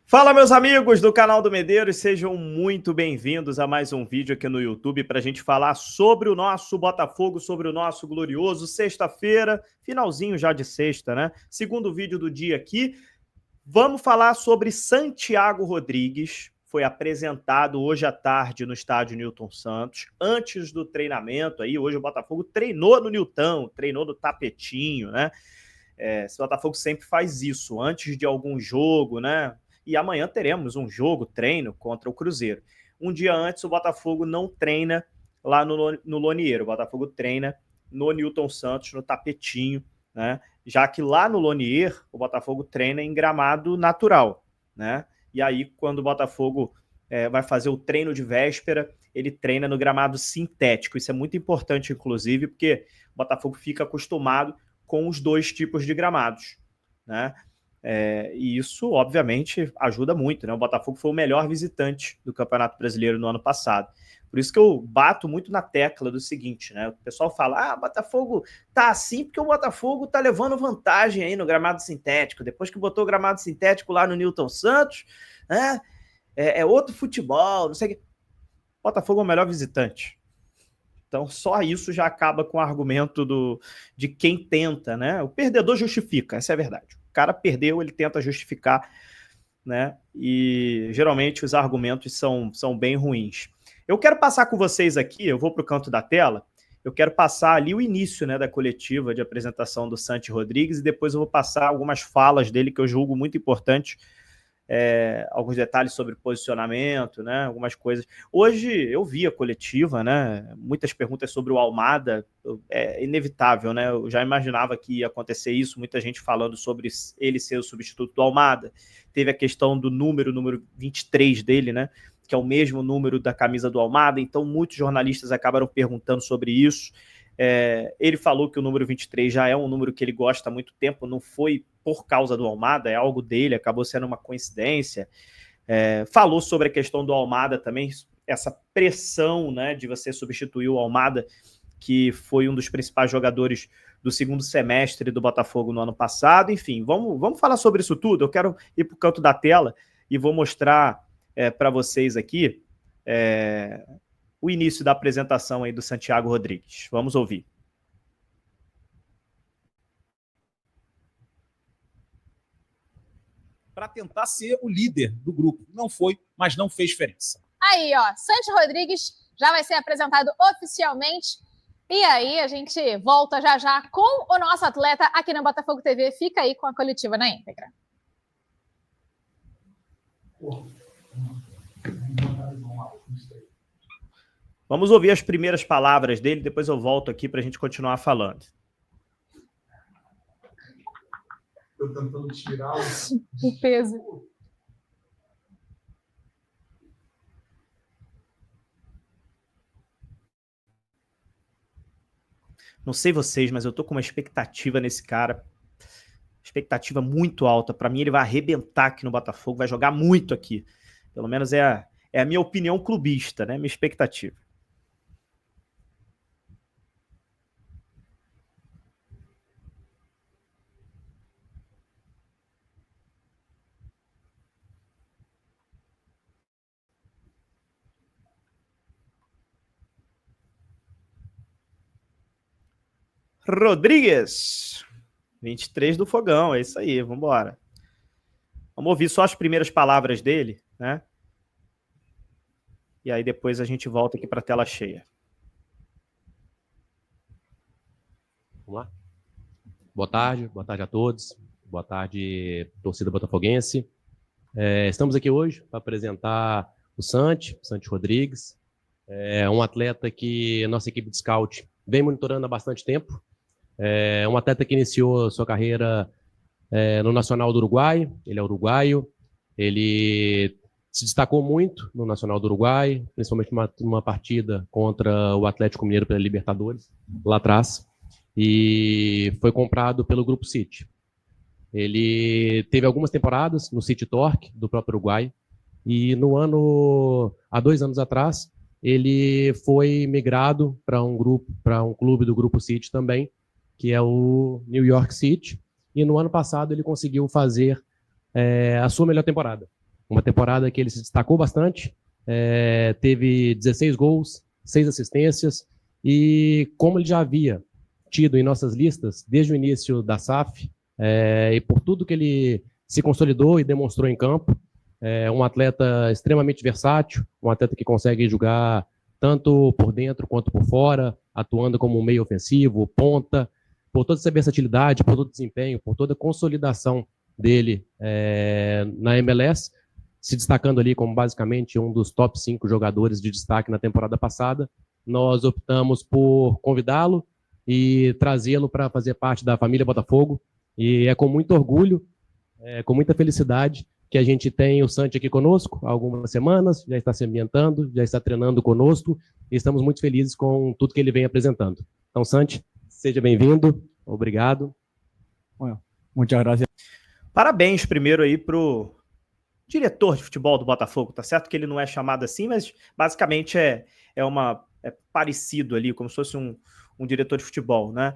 Fala, meus amigos do canal do Medeiros, sejam muito bem-vindos a mais um vídeo aqui no YouTube para a gente falar sobre o nosso Botafogo, sobre o nosso glorioso. Sexta-feira, finalzinho já de sexta, né? Segundo vídeo do dia aqui. Vamos falar sobre Santiago Rodrigues. Foi apresentado hoje à tarde no estádio Newton Santos, antes do treinamento. Aí, hoje o Botafogo treinou no Newton, treinou no tapetinho, né? O Botafogo sempre faz isso, antes de algum jogo, né? E amanhã teremos um jogo, treino contra o Cruzeiro. Um dia antes, o Botafogo não treina lá no Loniero. O Botafogo treina no Newton Santos, no tapetinho, né? Já que lá no Lonier, o Botafogo treina em gramado natural, né? E aí, quando o Botafogo vai fazer o treino de véspera, ele treina no gramado sintético. Isso é muito importante, inclusive, porque o Botafogo fica acostumado com os dois tipos de gramados, né? E isso, obviamente, ajuda muito, né? O Botafogo foi o melhor visitante do Campeonato Brasileiro no ano passado. Por isso que eu bato muito na tecla do seguinte, né? O pessoal fala, o Botafogo tá assim porque o Botafogo tá levando vantagem aí no gramado sintético. Depois que botou o gramado sintético lá no Newton Santos, né? É outro futebol, não sei o que. O Botafogo é o melhor visitante. Então, só isso já acaba com o argumento de quem tenta, né? O perdedor justifica, essa é a verdade. O cara perdeu, ele tenta justificar, né? E geralmente os argumentos são bem ruins. Eu quero passar com vocês aqui, eu vou para o canto da tela, eu quero passar ali o início, né, da coletiva de apresentação do Santi Rodrigues e depois eu vou passar algumas falas dele que eu julgo muito importantes, alguns detalhes sobre posicionamento, né, algumas coisas. Hoje eu vi a coletiva, né, muitas perguntas sobre o Almada, é inevitável, né, eu já imaginava que ia acontecer isso, muita gente falando sobre ele ser o substituto do Almada. Teve a questão do número 23 dele, né, que é o mesmo número da camisa do Almada, então muitos jornalistas acabaram perguntando sobre isso. Ele falou que o número 23 já é um número que ele gosta há muito tempo, não foi por causa do Almada, é algo dele, acabou sendo uma coincidência. Falou sobre a questão do Almada também, essa pressão, né, de você substituir o Almada, que foi um dos principais jogadores do segundo semestre do Botafogo no ano passado. Enfim, vamos falar sobre isso tudo. Eu quero ir para o canto da tela e vou mostrar para vocês aqui o início da apresentação aí do Santiago Rodrigues. Vamos ouvir. Para tentar ser o líder do grupo. Não foi, mas não fez diferença. Aí, ó, Santi Rodrigues já vai ser apresentado oficialmente. E aí a gente volta já já com o nosso atleta aqui na Botafogo TV. Fica aí com a coletiva na íntegra. Vamos ouvir as primeiras palavras dele, depois eu volto aqui para a gente continuar falando. Estou tentando tirar o peso. Não sei vocês, mas eu tô com uma expectativa nesse cara. Expectativa muito alta. Para mim, ele vai arrebentar aqui no Botafogo, vai jogar muito aqui. Pelo menos é a minha opinião clubista, né? Minha expectativa. Rodrigues, 23 do Fogão, é isso aí, vamos embora. Vamos ouvir só as primeiras palavras dele, né? E aí depois a gente volta aqui para a tela cheia. Vamos lá? Boa tarde a todos. Boa tarde, torcida botafoguense. Estamos aqui hoje para apresentar o Santi Rodrigues. É um atleta que a nossa equipe de scout vem monitorando há bastante tempo. É um atleta que iniciou sua carreira no Nacional do Uruguai. Ele é uruguaio. Ele se destacou muito no Nacional do Uruguai, principalmente numa partida contra o Atlético Mineiro pela Libertadores, lá atrás. E foi comprado pelo Grupo City. Ele teve algumas temporadas no City Torque, do próprio Uruguai. E há 2 anos atrás, ele foi migrado para um clube do Grupo City também, que é o New York City, e no ano passado ele conseguiu fazer a sua melhor temporada. Uma temporada que ele se destacou bastante, teve 16 gols, 6 assistências, e como ele já havia tido em nossas listas desde o início da SAF, e por tudo que ele se consolidou e demonstrou em campo, um atleta extremamente versátil, um atleta que consegue jogar tanto por dentro quanto por fora, atuando como um meio ofensivo, ponta, por toda essa versatilidade, por todo o desempenho, por toda a consolidação dele na MLS, se destacando ali como basicamente um dos top 5 jogadores de destaque na temporada passada. Nós optamos por convidá-lo e trazê-lo para fazer parte da família Botafogo, e é com muito orgulho, com muita felicidade que a gente tem o Santi aqui conosco há algumas semanas, já está se ambientando, já está treinando conosco, e estamos muito felizes com tudo que ele vem apresentando. Então, Santi, seja bem-vindo, obrigado. Bueno, muchas gracias. Parabéns primeiro aí pro diretor de futebol do Botafogo, tá certo que ele não é chamado assim, mas basicamente é parecido ali, como se fosse um diretor de futebol, né?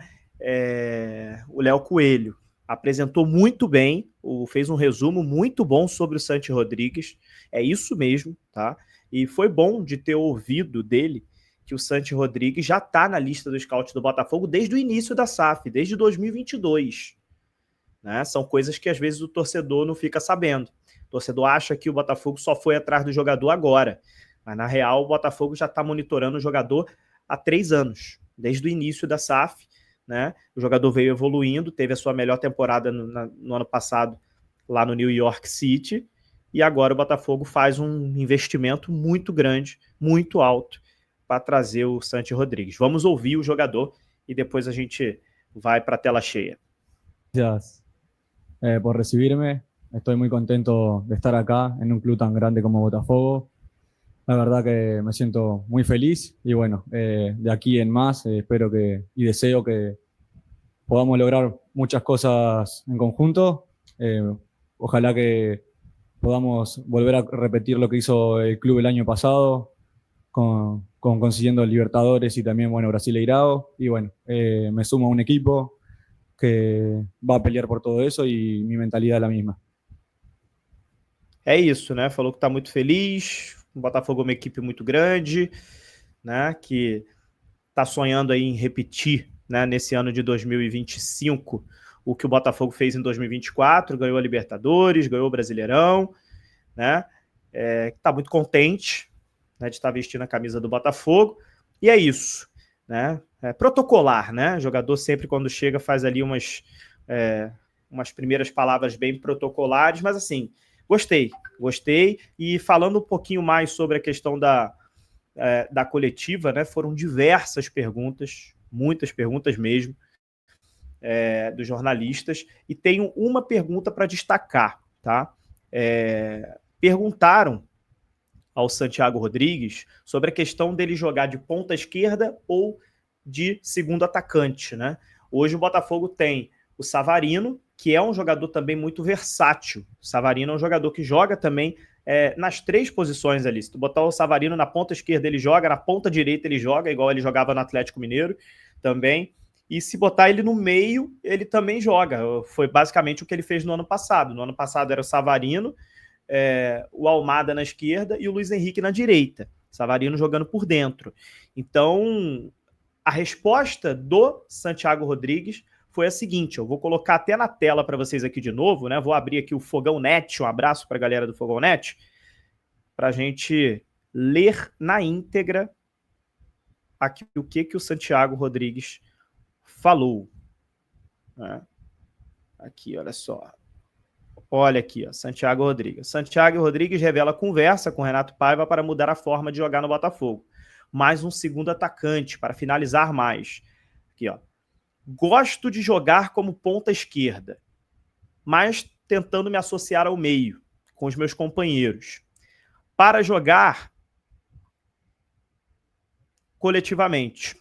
O Léo Coelho apresentou muito bem, fez um resumo muito bom sobre o Santi Rodrigues, é isso mesmo, tá? E foi bom de ter ouvido dele que o Santi Rodrigues já tá na lista do scout do Botafogo desde o início da SAF, desde 2022, né? São coisas que às vezes o torcedor não fica sabendo. O torcedor acha que o Botafogo só foi atrás do jogador agora, mas na real o Botafogo já está monitorando o jogador há 3 anos, desde o início da SAF, né? O jogador veio evoluindo, teve a sua melhor temporada no ano passado lá no New York City, e agora o Botafogo faz um investimento muito grande, muito alto, para trazer o Santi Rodrigues. Vamos ouvir o jogador e depois a gente vai para a tela cheia. Gracias por recibirme. Estoy muy contento de estar acá en un club tan grande como Botafogo. La verdad que me siento muy feliz y bueno, de aquí en más espero y deseo que podamos lograr muchas cosas en conjunto. Ojalá que podamos volver a repetir lo que hizo el club el año pasado con consiguiendo Libertadores y también, bueno, Brasileirao. Y bueno, me sumo a un equipo que va a pelear por todo eso y mi mentalidad es la misma. É isso, né? Falou que está muito feliz. O Botafogo é uma equipe muito grande, né? Que está sonhando aí em repetir, né, nesse ano de 2025 o que o Botafogo fez em 2024, ganhou a Libertadores, ganhou o Brasileirão, né? Está muito contente, né, de estar vestindo a camisa do Botafogo, e é isso, né? Protocolar, né? O jogador sempre quando chega faz ali umas primeiras palavras bem protocolares, mas assim, gostei, e falando um pouquinho mais sobre a questão da coletiva, né, foram diversas perguntas, muitas perguntas mesmo, dos jornalistas, e tenho uma pergunta para destacar, tá? Perguntaram ao Santiago Rodrigues sobre a questão dele jogar de ponta esquerda ou de segundo atacante, né? Hoje o Botafogo tem o Savarino, que é um jogador também muito versátil. O Savarino é um jogador que joga também nas 3 posições ali. Se tu botar o Savarino na ponta esquerda, ele joga, na ponta direita ele joga, igual ele jogava no Atlético Mineiro também. E se botar ele no meio, ele também joga. Foi basicamente o que ele fez no ano passado. No ano passado era o Savarino, o Almada na esquerda e o Luiz Henrique na direita. Savarino jogando por dentro. Então, a resposta do Santiago Rodrigues foi a seguinte, eu vou colocar até na tela para vocês aqui de novo, né? Vou abrir aqui o Fogão Net, um abraço para a galera do Fogão Net, para a gente ler na íntegra aqui o que o Santiago Rodrigues falou. Né? Aqui, olha só. Olha aqui, ó, Santiago Rodrigues. Santiago Rodrigues revela conversa com Renato Paiva para mudar a forma de jogar no Botafogo. Mais um segundo atacante para finalizar mais. Aqui, ó. Gosto de jogar como ponta esquerda, mas tentando me associar ao meio, com os meus companheiros. Para jogar coletivamente.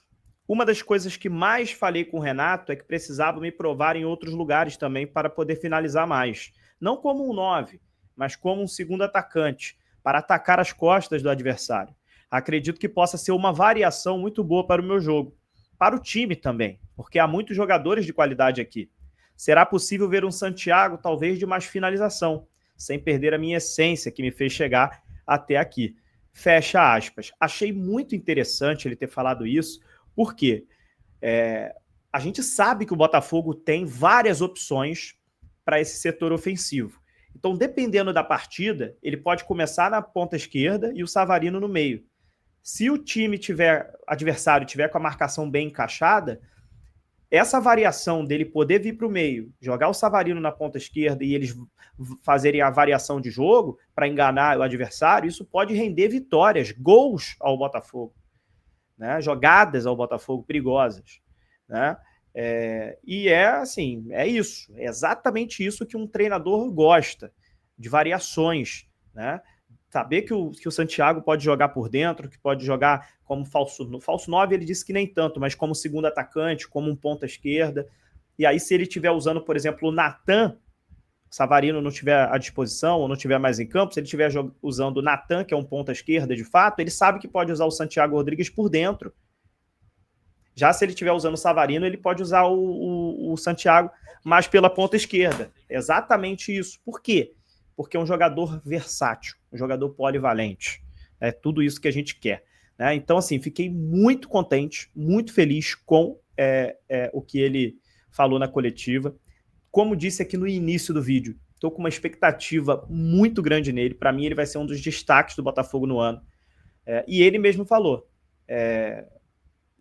Uma das coisas que mais falei com o Renato é que precisava me provar em outros lugares também para poder finalizar mais. Não como um 9, mas como um segundo atacante, para atacar as costas do adversário. Acredito que possa ser uma variação muito boa para o meu jogo. Para o time também, porque há muitos jogadores de qualidade aqui. Será possível ver um Santiago, talvez, de mais finalização. sem perder a minha essência que me fez chegar até aqui. Fecha aspas. Achei muito interessante ele ter falado isso, porque a gente sabe que o Botafogo tem várias opções para esse setor ofensivo. Então, dependendo da partida, ele pode começar na ponta esquerda e o Savarino no meio. Se o time adversário tiver com a marcação bem encaixada, essa variação dele poder vir para o meio, jogar o Savarino na ponta esquerda e eles fazerem a variação de jogo para enganar o adversário, isso pode render vitórias, gols ao Botafogo, né? Jogadas ao Botafogo perigosas, né? E assim, é isso, é exatamente isso que um treinador gosta, de variações, né? Saber que o Santiago pode jogar por dentro, que pode jogar como falso 9, ele disse que nem tanto, mas como segundo atacante, como um ponta esquerda. E aí, se ele estiver usando, por exemplo, o Natan, Savarino não estiver à disposição ou não estiver mais em campo, se ele estiver usando o Natan, que é um ponta esquerda de fato, ele sabe que pode usar o Santiago Rodrigues por dentro. Já se ele estiver usando o Savarino, ele pode usar o Santiago mais pela ponta esquerda. Exatamente isso. Por quê? Porque é um jogador versátil, um jogador polivalente. É tudo isso que a gente quer, né? Então, assim, fiquei muito contente, muito feliz com o que ele falou na coletiva. Como disse aqui no início do vídeo, estou com uma expectativa muito grande nele. Para mim, ele vai ser um dos destaques do Botafogo no ano. E ele mesmo falou,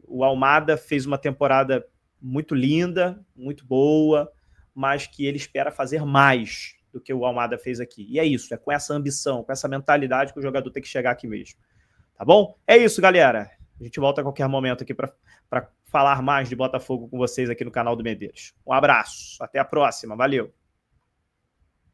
o Almada fez uma temporada muito linda, muito boa, mas que ele espera fazer mais do que o Almada fez aqui. E é isso, é com essa ambição, com essa mentalidade que o jogador tem que chegar aqui mesmo. Tá bom? É isso, galera. A gente volta a qualquer momento aqui para falar mais de Botafogo com vocês aqui no canal do Medeiros. Um abraço, até a próxima, valeu!